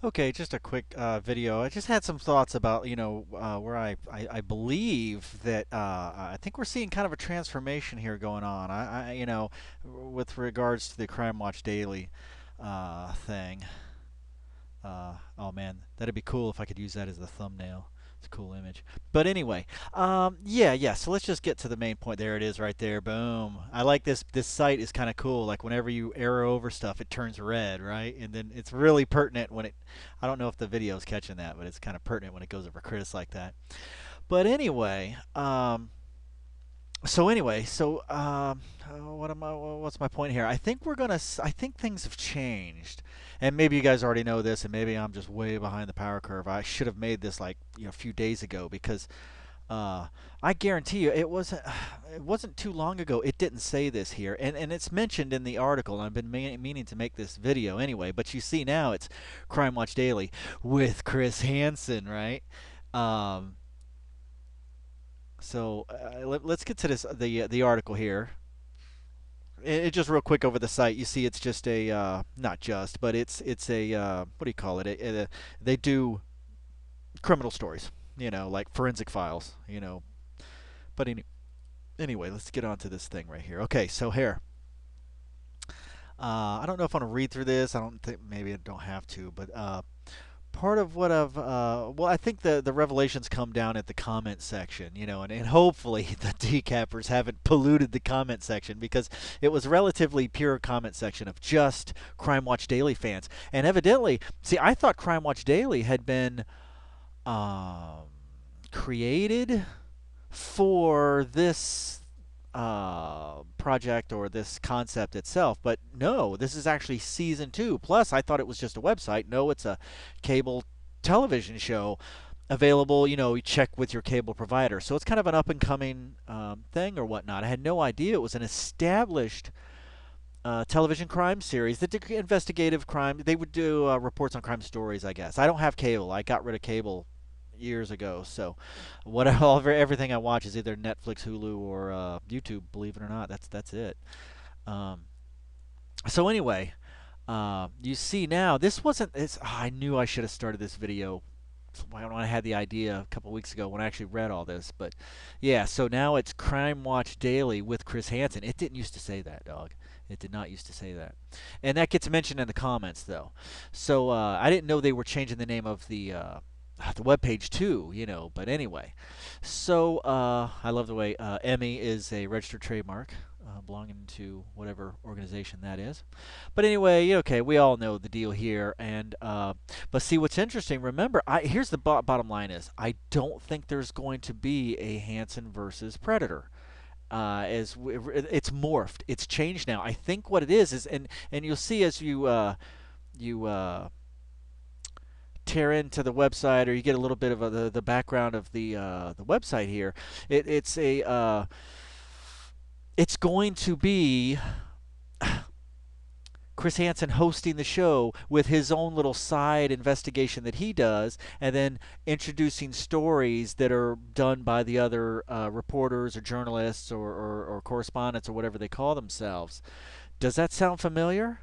Okay, just a quick video. I just had some thoughts about, where I believe that I think we're seeing kind of a transformation here going on. With regards to the Crime Watch Daily thing. Oh man, that'd be cool if I could use that as the thumbnail. It's a cool image. But anyway, yeah. So let's just get to the main point. There it is, right there. Boom. I like this. This site is kind of cool. Like whenever you arrow over stuff, it turns red, right? And then it's really pertinent when it. I don't know if the video's catching that, but it's kind of pertinent when it goes over critics like that. But anyway, what's my point here? I think I think things have changed, and maybe you guys already know this, and maybe I'm just way behind the power curve. I should have made this like a few days ago because uh, I guarantee you it wasn't too long ago. It didn't say this here, and it's mentioned in the article. And I've been meaning to make this video anyway, but you see now it's Crime Watch Daily with Chris Hansen, right? Um, let's get to the article here. It just real quick over the site. You see, it's just a not just, but it's a what do you call it? They do criminal stories, like forensic files, But anyway, let's get on to this thing right here. Okay, so here. I don't know if I want to read through this. I don't think maybe I don't have to, but part of what I've well, I think the revelations come down at the comment section, and hopefully the decappers haven't polluted the comment section because it was relatively pure comment section of just Crime Watch Daily fans, and evidently, see, I thought Crime Watch Daily had been um, created for this project or this concept itself. But no, this is actually season two. Plus, I thought it was just a website. No, it's a cable television show available. You check with your cable provider. So it's kind of an up and coming thing or whatnot. I had no idea it was an established television crime series that did investigative crime. They would do reports on crime stories, I guess. I don't have cable. I got rid of cable years ago. So, everything I watch is either Netflix, Hulu, or YouTube. Believe it or not, that's it. Um, so anyway, you see now this wasn't. I knew I should have started this video when I had the idea a couple weeks ago when I actually read all this. But yeah, so now it's Crime Watch Daily with Chris Hansen. It didn't used to say that, dog. It did not used to say that, and that gets mentioned in the comments though. So I didn't know they were changing the name of the web page too, But anyway, so I love the way Emmy is a registered trademark belonging to whatever organization that is. But anyway, okay, we all know the deal here. And but see, what's interesting? Remember, here's the bottom line: is I don't think there's going to be a Hansen versus Predator. It's morphed, it's changed now. I think what it is, and you'll see as you tear into the website, or you get a little bit of the background of the website here. It's going to be Chris Hansen hosting the show with his own little side investigation that he does, and then introducing stories that are done by the other reporters or journalists or correspondents or whatever they call themselves. Does that sound familiar?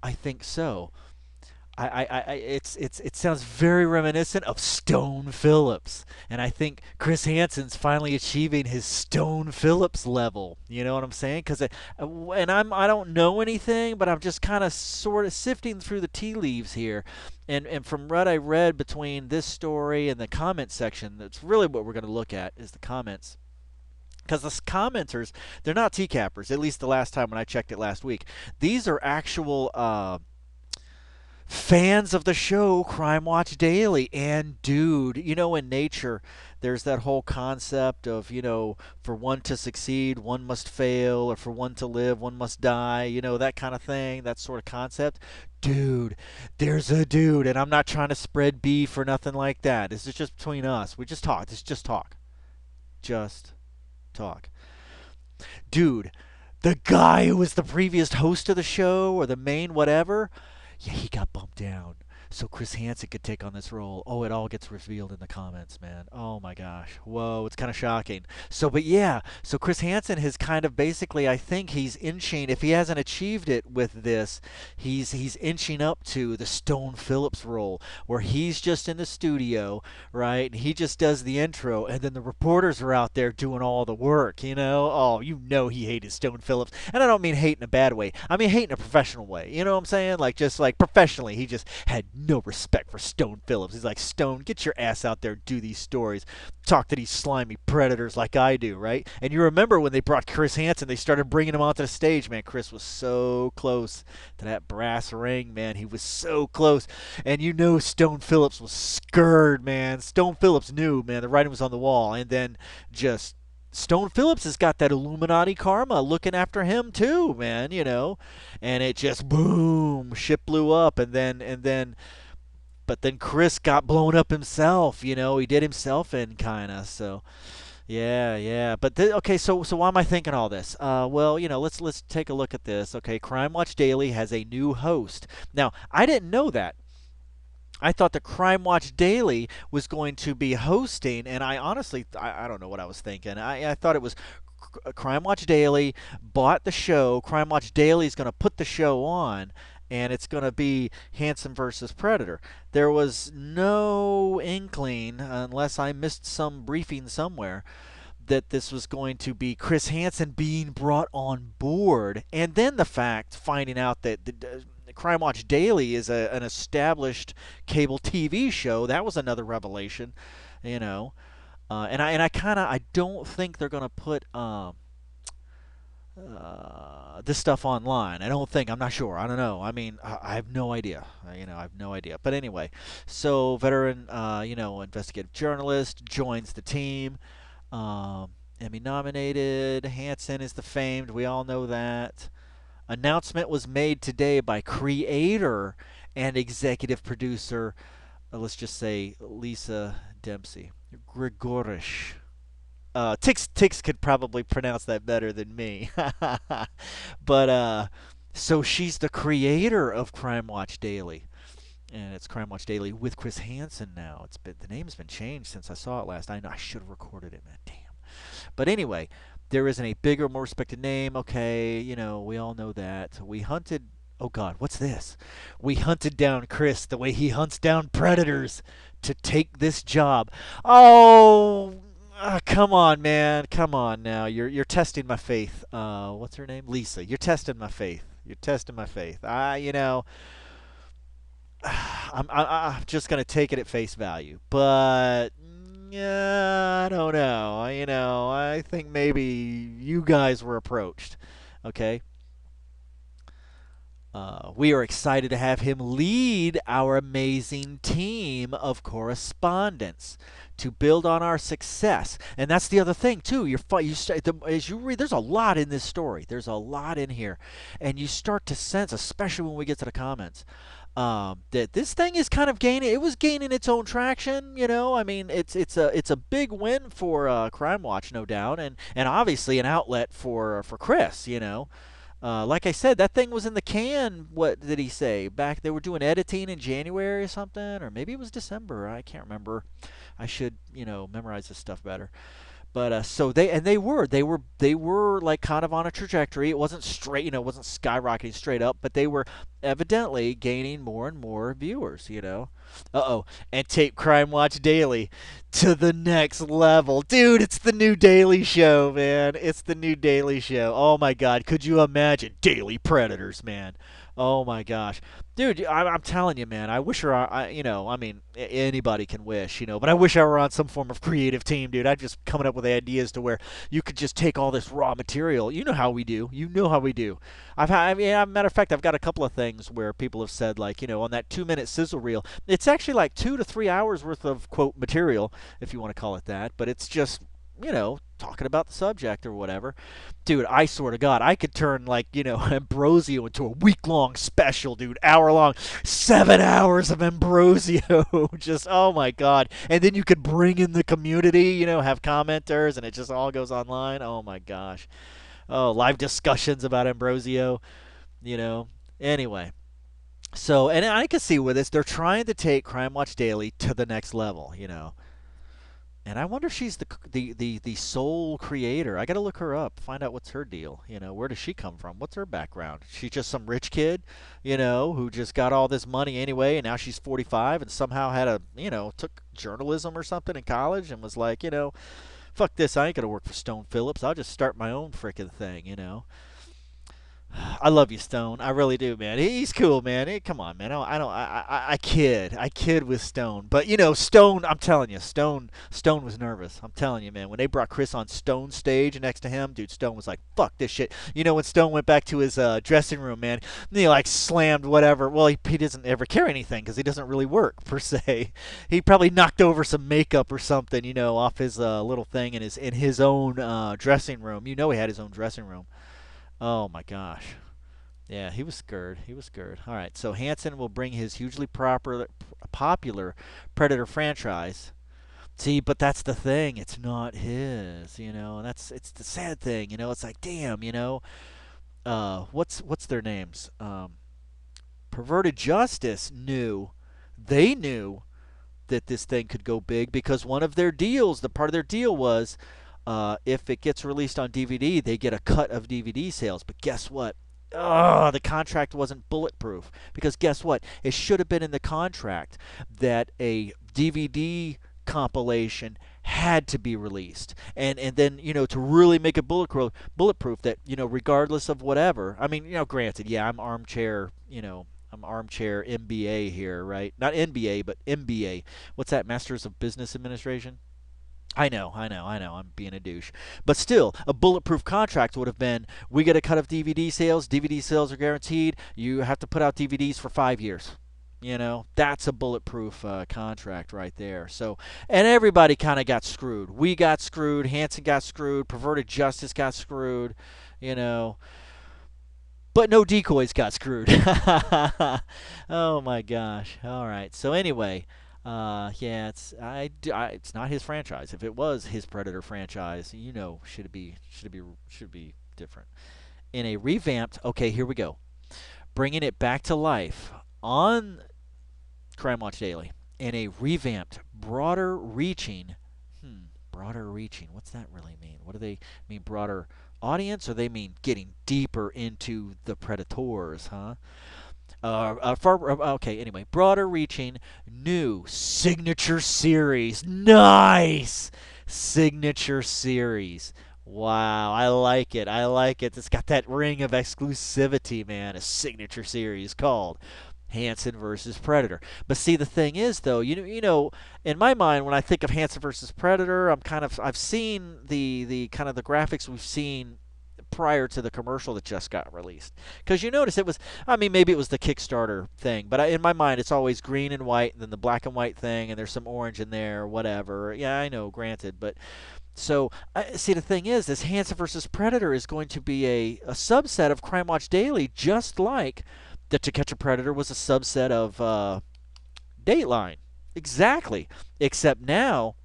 I think so. It sounds very reminiscent of Stone Phillips, and I think Chris Hansen's finally achieving his Stone Phillips level. You know what I'm saying? I don't know anything, but I'm just kind of sort of sifting through the tea leaves here, and from what I read between this story and the comment section, that's really what we're going to look at is the comments. Because the commenters, they're not TCAPers, at least the last time when I checked it last week. These are actual fans of the show Crime Watch Daily. And dude, in nature, there's that whole concept of, for one to succeed, one must fail, or for one to live, one must die, that kind of thing, that sort of concept. Dude, there's a dude, and I'm not trying to spread beef or nothing like that. This is just between us. We just talk. This is just talk. Just talk. Dude, the guy who was the previous host of the show or the main whatever, yeah, he got bumped down. so Chris Hansen could take on this role. Oh, it all gets revealed in the comments, man. Oh my gosh. Whoa, it's kind of shocking. So, but yeah, so Chris Hansen has kind of basically, I think he's inching. If he hasn't achieved it with this, he's inching up to the Stone Phillips role, where he's just in the studio, right? And he just does the intro, and then the reporters are out there doing all the work. Oh, he hated Stone Phillips, and I don't mean hate in a bad way. I mean hate in a professional way. You know what I'm saying? Like just like professionally, he just had no respect for Stone Phillips. He's like, Stone, get your ass out there, do these stories, talk to these slimy predators like I do, right? And you remember when they brought Chris Hansen, they started bringing him onto the stage, man. Chris was so close to that brass ring, man. He was so close. And Stone Phillips was scared, man. Stone Phillips knew, man, the writing was on the wall. And then just Stone Phillips has got that Illuminati karma looking after him too, man. And it just boom, ship blew up, but then Chris got blown up himself. He did himself in kind of. So yeah, yeah. But okay, so why am I thinking all this? Well, let's take a look at this. Okay, Crime Watch Daily has a new host. Now, I didn't know that. I thought the Crime Watch Daily was going to be hosting, and I honestly, I don't know what I was thinking. I thought it was Crime Watch Daily bought the show. Crime Watch Daily is going to put the show on, and it's going to be Hanson versus Predator. There was no inkling, unless I missed some briefing somewhere, that this was going to be Chris Hansen being brought on board, and then the fact finding out that the Crime Watch Daily is an established cable TV show. That was another revelation, you know. And I kind of I don't think they're going to put this stuff online. I don't think. I'm not sure. I don't know. I mean, I have no idea. I have no idea. But anyway, so veteran, investigative journalist joins the team. Emmy nominated. Hansen is the famed. We all know that. Announcement was made today by creator and executive producer, let's just say Lisa Dempsey. Grigorish. Tix could probably pronounce that better than me. But so she's the creator of Crime Watch Daily. And it's Crime Watch Daily with Chris Hansen now. The name's been changed since I saw it last. I know I should have recorded it, man. Damn. But anyway, there isn't a bigger, more respected name. Okay, we all know that. We hunted. Oh God, what's this? We hunted down Chris the way he hunts down predators to take this job. Oh, come on, man. Come on now. You're testing my faith. What's her name? Lisa. You're testing my faith. You're testing my faith. I'm just gonna take it at face value, but yeah, I don't know. I think maybe you guys were approached. Okay. We are excited to have him lead our amazing team of correspondents to build on our success. And that's the other thing too. As you read, there's a lot in this story. There's a lot in here, and you start to sense, especially when we get to the comments, that this thing is kind of gaining. It was gaining its own traction. I mean, it's a big win for Crime Watch, no doubt, and obviously an outlet for Chris. Like I said, that thing was in the can. What did he say? Back they were doing editing in January or something, or maybe it was December. I can't remember. I should memorize this stuff better. But so they were like kind of on a trajectory. It wasn't straight, it wasn't skyrocketing straight up, but they were evidently gaining more and more viewers. Uh-oh. And tape Crime Watch Daily to the next level. Dude, it's the new Daily Show, man. It's the new Daily Show. Oh my God, could you imagine Daily Predators, man? Oh my gosh, dude, I'm telling you, man. I wish I mean, anybody can wish, but I wish I were on some form of creative team, dude. I'm just coming up with ideas to where you could just take all this raw material. You know how we do. You know how we do. I mean, as a matter of fact, I've got a couple of things where people have said, like, on that 2 minute sizzle reel, it's actually like 2 to 3 hours worth of quote material, if you want to call it that. But it's just talking about the subject or whatever. Dude, I swear to God, I could turn like, Ambrosio into a week-long special, dude, hour-long, 7 hours of Ambrosio. Just, oh my God. And then you could bring in the community, have commenters, and it just all goes online. Oh my gosh. Oh, live discussions about Ambrosio, you know. Anyway, So, and I can see with this, they're trying to take Crime Watch Daily to the next level, you know. And I wonder if she's the sole creator. I got to look her up, find out what's her deal. You know, where does she come from? What's her background? She's just some rich kid, you know, who just got all this money anyway, and now she's 45 and somehow had a, you know, took journalism or something in college and was like, you know, fuck this, I ain't gonna work for Stone Phillips. I'll just start my own freaking thing, you know. I love you, Stone. I really do, man. He's cool, man. Hey, come on, man. I kid with Stone, but you know, Stone. I'm telling you, Stone was nervous. I'm telling you, man. When they brought Chris on Stone's stage next to him, dude, Stone was like, "Fuck this shit." You know, when Stone went back to his dressing room, man, he like slammed whatever. Well, he doesn't ever carry anything because he doesn't really work per se. He probably knocked over some makeup or something, you know, off his little thing in his own dressing room. You know, he had his own dressing room. Oh my gosh. Yeah, he was scared. He was scared. All right, so Hansen will bring his hugely popular Predator franchise. See, but that's the thing. It's not his, you know, and it's the sad thing, you know. It's like, damn, you know, what's their names? Perverted Justice knew, they knew that this thing could go big because one of their deals, the part of their deal was, if it gets released on DVD, they get a cut of DVD sales. But guess what? The contract wasn't bulletproof because guess what? It should have been in the contract that a DVD compilation had to be released, and then you know to really make it bulletproof that you know regardless of whatever. I mean, you know, granted, yeah, I'm armchair, you know. I'm armchair MBA here, right? Not NBA, but MBA. What's that? Masters of Business Administration? I know. I'm being a douche. But still, a bulletproof contract would have been we get a cut of DVD sales. DVD sales are guaranteed. You have to put out DVDs for 5 years. You know, that's a bulletproof contract right there. So, and everybody kind of got screwed. We got screwed. Hansen got screwed. Perverted Justice got screwed. You know, but no decoys got screwed. Oh my gosh. All right. So anyway, yeah, it's not his franchise. If it was his Predator franchise, you know, should be different. In a revamped, okay, here we go. Bringing it back to life on Crime Watch Daily in a revamped, broader reaching. Broader reaching. What's that really mean? What do they mean? Broader audience, or they mean getting deeper into the predators, huh? Okay, anyway, broader reaching, new signature series. Nice! Signature series. Wow, I like it. I like it. It's got that ring of exclusivity, man. A signature series called Hansen versus Predator. But see, the thing is, though, in my mind, when I think of Hansen versus Predator, I've seen the kind of the graphics we've seen prior to the commercial that just got released. Because you notice it was, I mean, maybe it was the Kickstarter thing, but in my mind, it's always green and white, and then the black and white thing, and there's some orange in there, whatever. Yeah, I know, granted, but so see, the thing is, this Hansen versus Predator is going to be a subset of Crime Watch Daily, just like the To Catch a Predator was a subset of Dateline. Exactly. Except now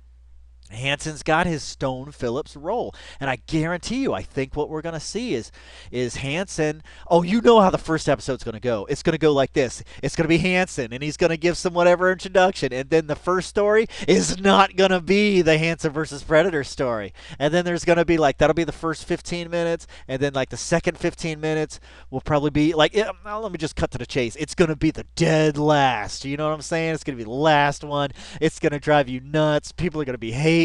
Hanson's got his Stone Phillips role, and I guarantee you, I think what we're gonna see is Hanson. Oh, you know how the first episode's gonna go. It's gonna go like this. It's gonna be Hanson, and he's gonna give some whatever introduction, and then the first story is not gonna be the Hanson versus Predator story, and then there's gonna be like that'll be the first 15 minutes, and then like the second 15 minutes will probably be like. Let me just cut to the chase. It's gonna be the dead last. You know what I'm saying? It's gonna be the last one. It's gonna drive you nuts. People are gonna be hating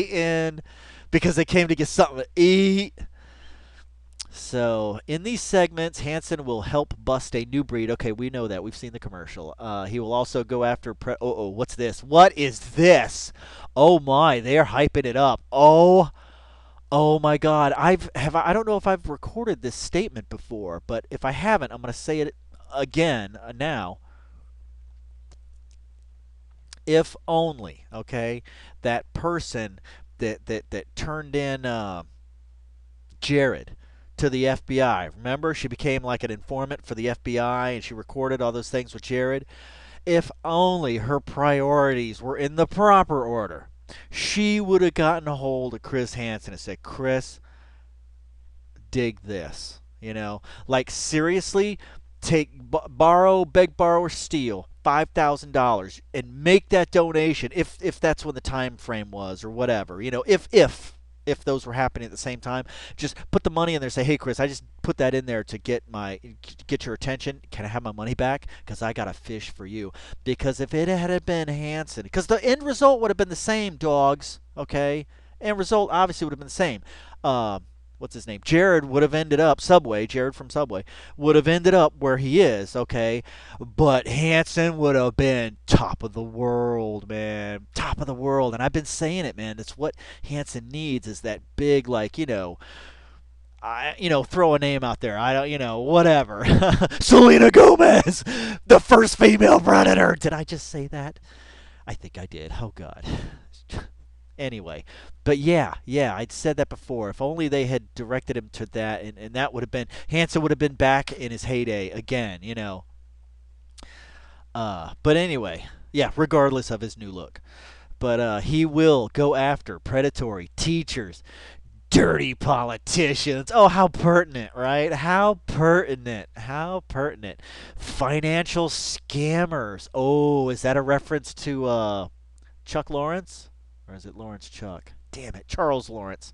because they came to get something to eat. So, in these segments, Hansen will help bust a new breed. Okay, we know that. We've seen the commercial. He will also go after. What's this? What is this? Oh my, they're hyping it up. Oh my God. I don't know if I've recorded this statement before, but if I haven't, I'm going to say it again now. If only, okay, that person that turned in Jared to the FBI. Remember, she became like an informant for the FBI, and she recorded all those things with Jared. If only her priorities were in the proper order, she would have gotten a hold of Chris Hansen and said, "Chris, dig this." Like seriously, beg, borrow, or steal $5,000 and make that donation if that's when the time frame was or whatever. If those were happening at the same time, just put the money in there. Say, hey, Chris, I just put that in there to get your attention. Can I have my money back? Because I got a fish for you. Because if it had been Hanson, because the end result would have been the same, dogs. Okay, end result obviously would have been the same. Uh, what's his name? Jared would have ended up Subway. Jared from Subway would have ended up where he is. Okay, but Hanson would have been top of the world, man. Top of the world. And I've been saying it, man. That's what Hanson needs is that big, like, throw a name out there. I don't, whatever. Selena Gomez, the first female predator. Did I just say that? I think I did. Oh God. Anyway, but yeah, I'd said that before. If only they had directed him to that, and that would have been Hanson would have been back in his heyday again. But anyway, yeah. Regardless of his new look, but he will go after predatory teachers, dirty politicians. Oh, how pertinent, right? How pertinent. How pertinent. Financial scammers. Oh, is that a reference to Chuck Lawrence? Or is it Lawrence Chuck? Damn it. Charles Lawrence.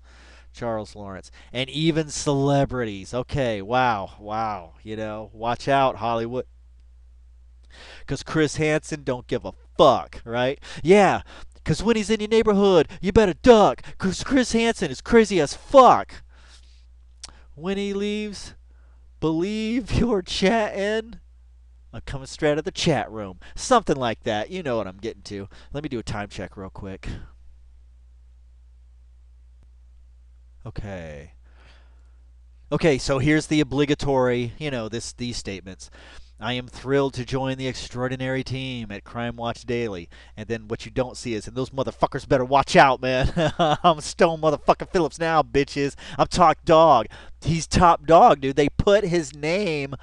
Charles Lawrence. And even celebrities. Okay, wow. Wow. Watch out, Hollywood. Because Chris Hansen don't give a fuck, right? Yeah, because when he's in your neighborhood, you better duck. Because Chris Hansen is crazy as fuck. When he leaves, believe you're chatting. I'm coming straight out of the chat room. Something like that. You know what I'm getting to. Let me do a time check real quick. Okay. Okay, so here's the obligatory, these statements. I am thrilled to join the extraordinary team at Crime Watch Daily. And then what you don't see is, and those motherfuckers better watch out, man. I'm Stone motherfucking Phillips now, bitches. I'm top dog. He's top dog, dude. They put his name.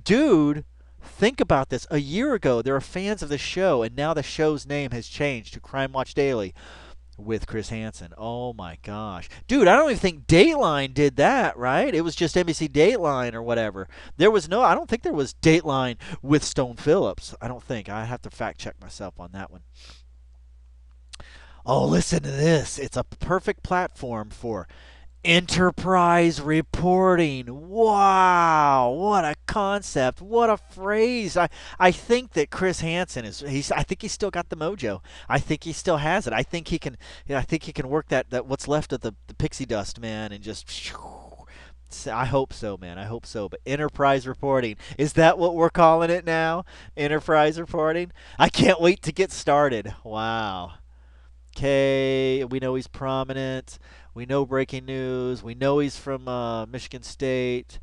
Dude, think about this. A year ago, there were fans of the show, and now the show's name has changed to Crime Watch Daily with Chris Hansen. Oh my gosh. Dude, I don't even think Dateline did that, right? It was just NBC Dateline or whatever. I don't think there was Dateline with Stone Phillips. I don't think. I have to fact check myself on that one. Oh, listen to this. It's a perfect platform for enterprise reporting. Wow, what a concept. What a phrase. I think that Chris Hansen I think he's still got the mojo. I think he still has it. I think he can work that what's left of the pixie dust, man, and just I hope so, man. I hope so. But enterprise reporting, is that what we're calling it now? Enterprise reporting? I can't wait to get started. Wow. Okay, we know he's prominent. We know breaking news. We know he's from Michigan State.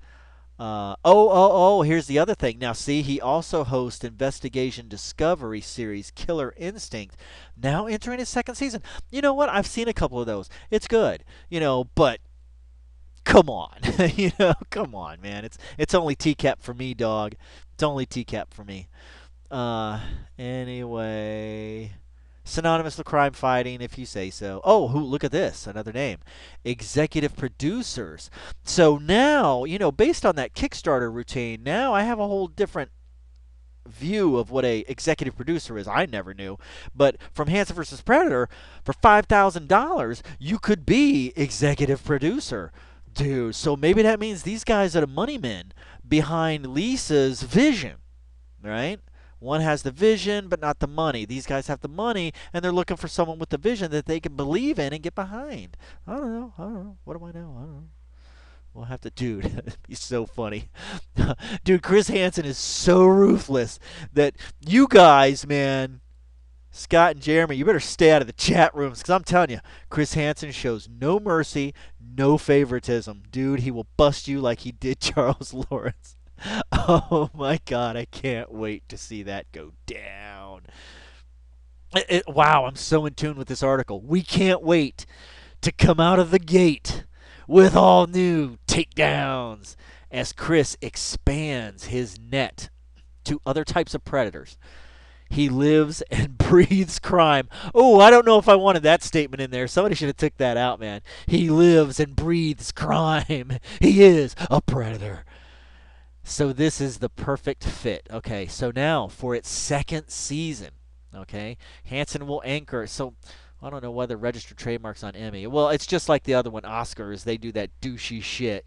Here's the other thing. Now, see, he also hosts Investigation Discovery series Killer Instinct, now entering his second season. You know what? I've seen a couple of those. It's good, but come on. Come on, man. It's only TCAP for me, dog. It's only TCAP for me. Anyway. Synonymous with crime fighting, if you say so. Oh, look at this. Another name. Executive producers. So now, based on that Kickstarter routine, now I have a whole different view of what a executive producer is. I never knew. But from Hanson versus Predator, for $5,000, you could be executive producer. Dude, so maybe that means these guys are the money men behind Lisa's vision, right? One has the vision, but not the money. These guys have the money, and they're looking for someone with the vision that they can believe in and get behind. I don't know. What do I know? I don't know. We'll have to, dude. He's so funny. Dude, Chris Hansen is so ruthless that you guys, man, Scott and Jeremy, you better stay out of the chat rooms because I'm telling you, Chris Hansen shows no mercy, no favoritism. Dude, he will bust you like he did Charles Lawrence. Oh my God, I can't wait to see that go down. Wow, I'm so in tune with this article. We can't wait to come out of the gate with all new takedowns as Chris expands his net to other types of predators. He lives and breathes crime. Oh, I don't know if I wanted that statement in there. Somebody should have took that out, man. He lives and breathes crime. He is a predator. So this is the perfect fit. Okay, so now for its second season, okay, Hansen will anchor. So I don't know whether registered trademarks on Emmy. Well, it's just like the other one, Oscars. They do that douchey shit.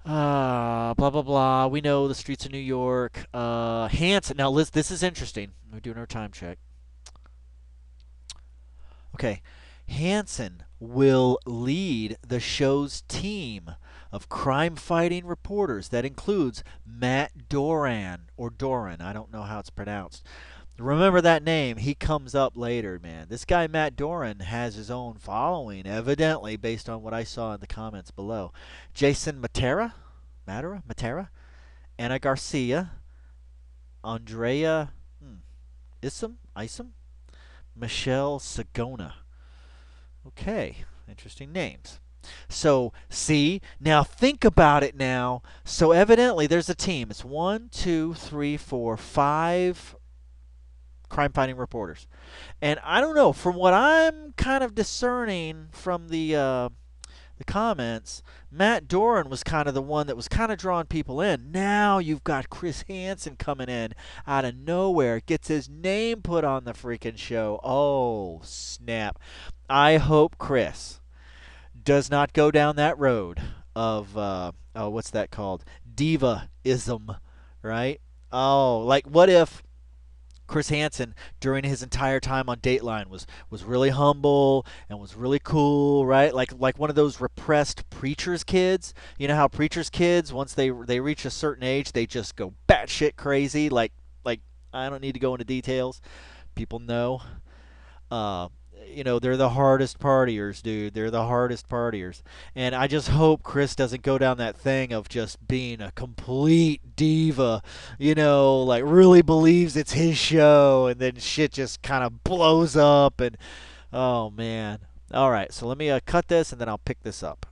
Blah blah blah. We know the streets of New York. Hansen. Now, this is interesting. We're doing our time check. Okay, Hansen will lead the show's team of crime fighting reporters that includes Matt Doran, or Doran, I don't know how it's pronounced. Remember that name, he comes up later, man. This guy, Matt Doran, has his own following, evidently, based on what I saw in the comments below. Jason Matera, Anna Garcia, Andrea Isom, Michelle Sagona. Okay, interesting names. So, see, now think about it now. So, evidently, there's a team. It's one, two, three, four, five crime fighting reporters. And I don't know, from what I'm kind of discerning from the comments, Matt Doran was kind of the one that was kind of drawing people in. Now you've got Chris Hansen coming in out of nowhere, gets his name put on the freaking show. Oh, snap. I hope Chris does not go down that road of oh, what's that called? Divaism, right? Oh, like what if Chris Hansen during his entire time on Dateline was really humble and was really cool, right? Like one of those repressed preachers kids. You know how preachers kids once they reach a certain age they just go batshit crazy. Like I don't need to go into details. People know. Uh, they're the hardest partiers, dude. They're the hardest partiers. And I just hope Chris doesn't go down that thing of just being a complete diva, like really believes it's his show and then shit just kind of blows up and oh man. All right, so let me cut this and then I'll pick this up.